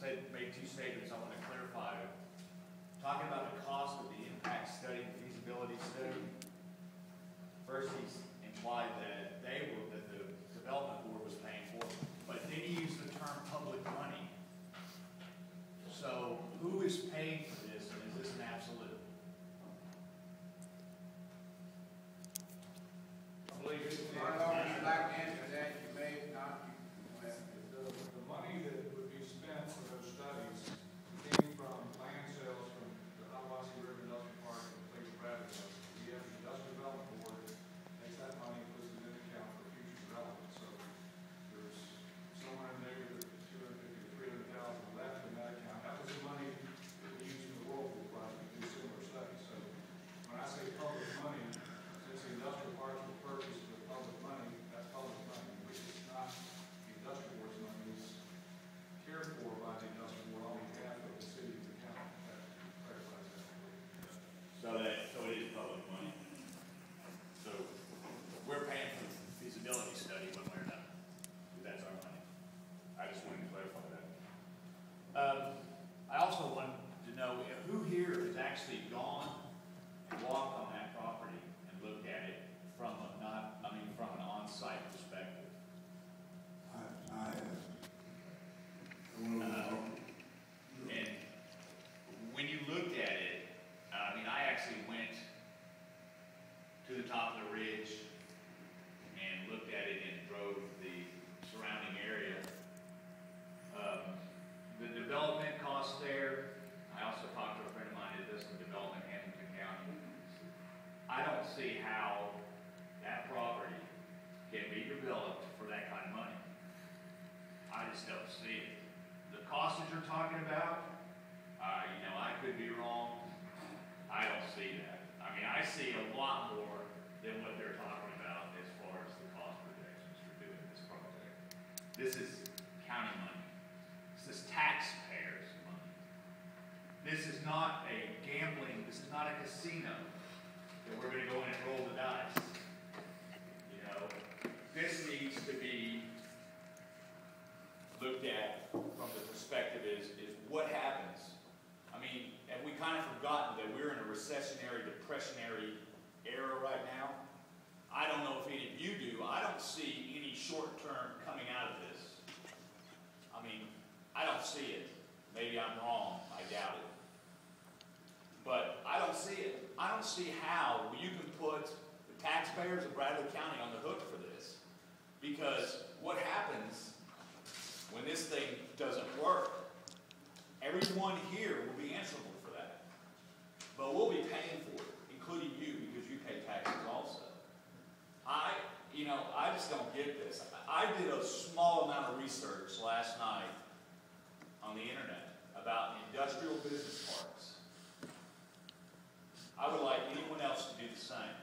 made two statements I want to clarify. Talking about the cost of the impact study, the feasibility study. First, he's implied that that the development board was paying for it, but then he used the term public money. So who is paying for this, and is this an absolute? I believe it's If you'd like to answer that, you may not. The money that would be spent for those studies came from land sales from the Hiawassee River Industrial Park and the Place of Bradley. We have the Industrial Development Board takes that money and puts it in account for future development. So there's somewhere in there that $250,000 to $300,000 left in that account. That was the money that we used in the Whirlpool project to do similar studies. So when I say public money, since the industrial parks were purchased with public money, that's public money, which is not the industrial board's money. It's cared for by the industrial board on behalf of the city of the county. That clarifies that. So it is public money. So we're paying for the feasibility study when we're done. That's our money. I just wanted to clarify that. I also wanted to know who here has actually gone and walked on that property and looked at it from from an on-site perspective. I have. And when you looked at it, I actually went to the top of the ridge and looked at it and drove the surrounding area. The development costs there, I also talked to a friend of mine that does some development in Hamilton County. I don't see how that property can be developed for that kind of money. I just don't see it. The costs that you're talking about, I could be wrong. I don't see that. I see a lot more than what they're talking about as far as the cost projections for doing this project. This is county money. This is taxpayers' money. This is not a gambling, this is not a casino that we're going to go in and roll the dice. This needs to be looked at from the perspective is what happens. Have we kind of forgotten that we're in a recessionary, depressionary era right now? I don't know if any of you do. I don't see any short term coming out of this. I don't see it. Maybe I'm wrong. I doubt it. But I don't see it. I don't see how you can put the taxpayers of Bradley County on the hook for this. Because what happens when this thing doesn't work, everyone here will be answerable for that. But we'll be paying for it, including you, because you pay taxes also. I just don't get this. I did a small amount of research last night on the internet about industrial business parks. I would like anyone else to do the same.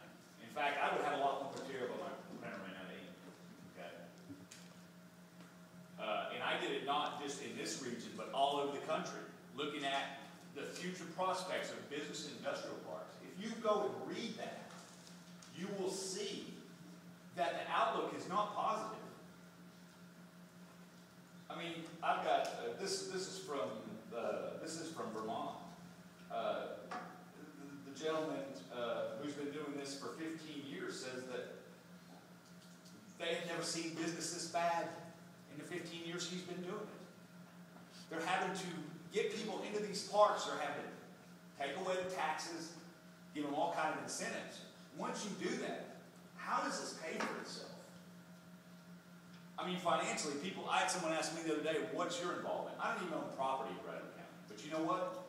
In fact, I would have a lot more material, but my printer ran out of ink. Okay. And I did it not just in this region, but all over the country, looking at the future prospects of business and industrial parks. If you go and read that, you will see that the outlook is not positive. I've got this is from Vermont. The gentleman who's been doing this for 15 years says that they have never seen business this bad in the 15 years he's been doing it. They're having to get people into these parks. They're having to take away the taxes, give them all kinds of incentives. Once you do that, how does this pay for itself? Financially, I had someone ask me the other day, what's your involvement? I don't even own property in Bradley County. But you know what?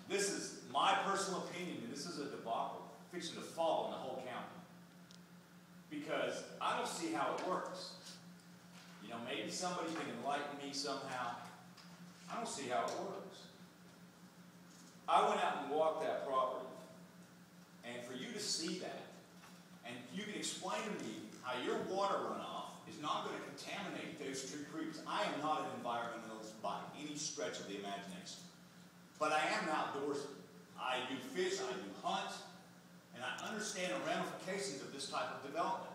This is my personal opinion, and this is a debacle fixing to fall on the whole county. Because I don't see how it works. Maybe somebody can enlighten me somehow. I don't see how it works. I went out and walked that property. And for you to see that, and you can explain to me how your water runoff is not going to contaminate those two creeks. I am not an environmentalist by any stretch of the imagination. But I am an outdoorsman. I do fish, I do hunt, and I understand the ramifications of this type of development.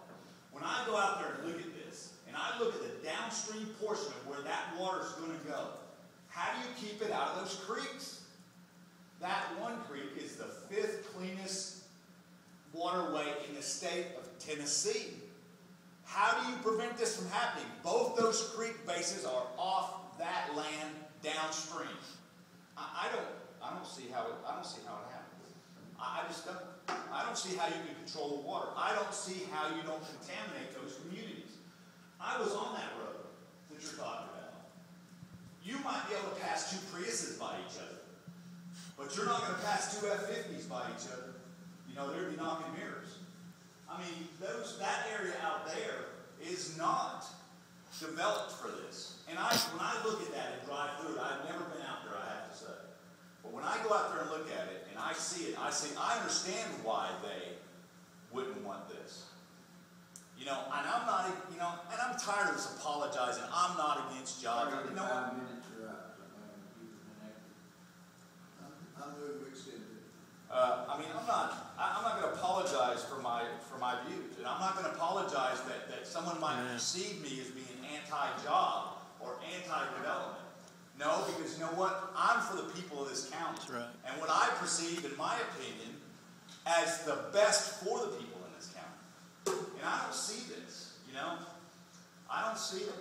When I go out there and look at this, and I look at the downstream portion of where that water is going to go, How do you keep it out of those creeks? That one creek is the 5th cleanest waterway in the state of Tennessee. How do you prevent this from happening? Both those creek bases are off that land downstream. I don't see how it happens. I just don't. I don't see how you can control the water. I don't see how you don't contaminate those communities. I was on that road that you're talking about. You might be able to pass 2 Priuses by each other, but you're not going to pass 2 F-50s by each other. You know, they'd be knocking mirrors. I mean, that area out there is not developed for this. And when I look at that and drive through it, I've never been out there, I have to say. But when I go out there and look at it and I see it, I understand why they wouldn't want this. You know, and I'm not, you know, and I'm tired of this apologizing. I'm not against jobs. You know what? 5 minutes are up. I'm moving to extend it. I mean, I'm not going to apologize for my views, and I'm not going to apologize that someone might perceive me as being anti-job or anti-development. No, because you know what? I'm for the people of this county. That's right. And what I perceive, in my opinion, as the best for the people in this county. And I don't see this, you know? I don't see it.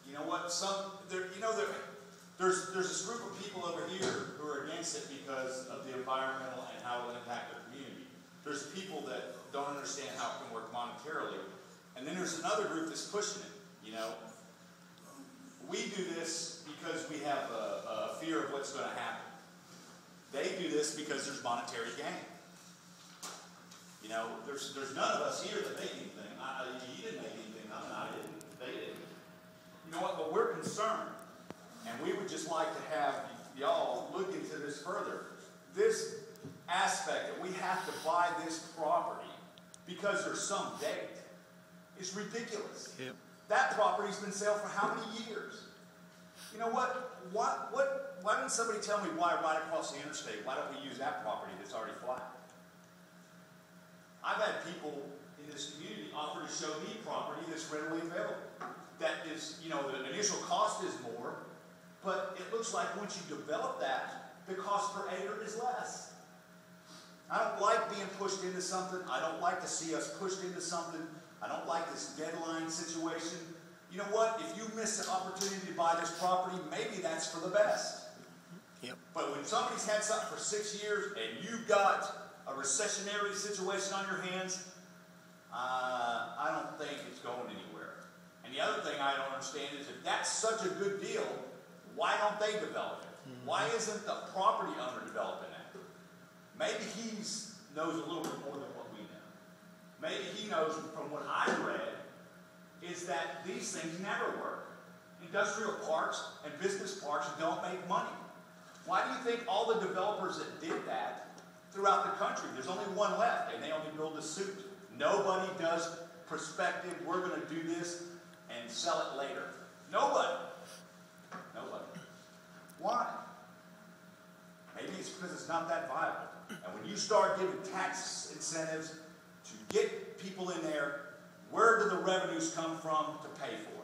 You know what? There's this group of people over here who are against it because of the environmental and how it will impact their community. There's people that don't understand how it can work monetarily. And then there's another group that's pushing it, you know? We do this because we have a fear of what's going to happen. They do this because there's monetary gain. You know, there's none of us here that make anything. You didn't make anything. I didn't. They didn't. You know what? But we're concerned. And we would just like to have y'all look into this further. This aspect that we have to buy this property because there's some date is ridiculous. Yep. That property's been sale for how many years? You know what? Why didn't somebody tell me why right across the interstate? Why don't we use that property that's already flat? I've had people in this community offer to show me property that's readily available. That is, you know, the initial cost is more, but it looks like once you develop that, the cost per acre is less. I don't like being pushed into something. I don't like to see us pushed into something. I don't like this deadline situation. You know what? If you miss an opportunity to buy this property, maybe that's for the best. Yep. But when somebody's had something for 6 years and you've got a recessionary situation on your hands, I don't think it's going anywhere. And the other thing I don't understand is if that's such a good deal, why don't they develop it? Why isn't the property owner developing that? Maybe he knows a little bit more than what we know. Maybe he knows from what I read is that these things never work. Industrial parks and business parks don't make money. Why do you think all the developers that did that throughout the country, there's only one left and they only build a suit? Nobody does prospective, we're going to do this and sell it later. Nobody. Nobody. Why? Maybe it's because it's not that viable. And when you start giving tax incentives to get people in there, where do the revenues come from to pay for it?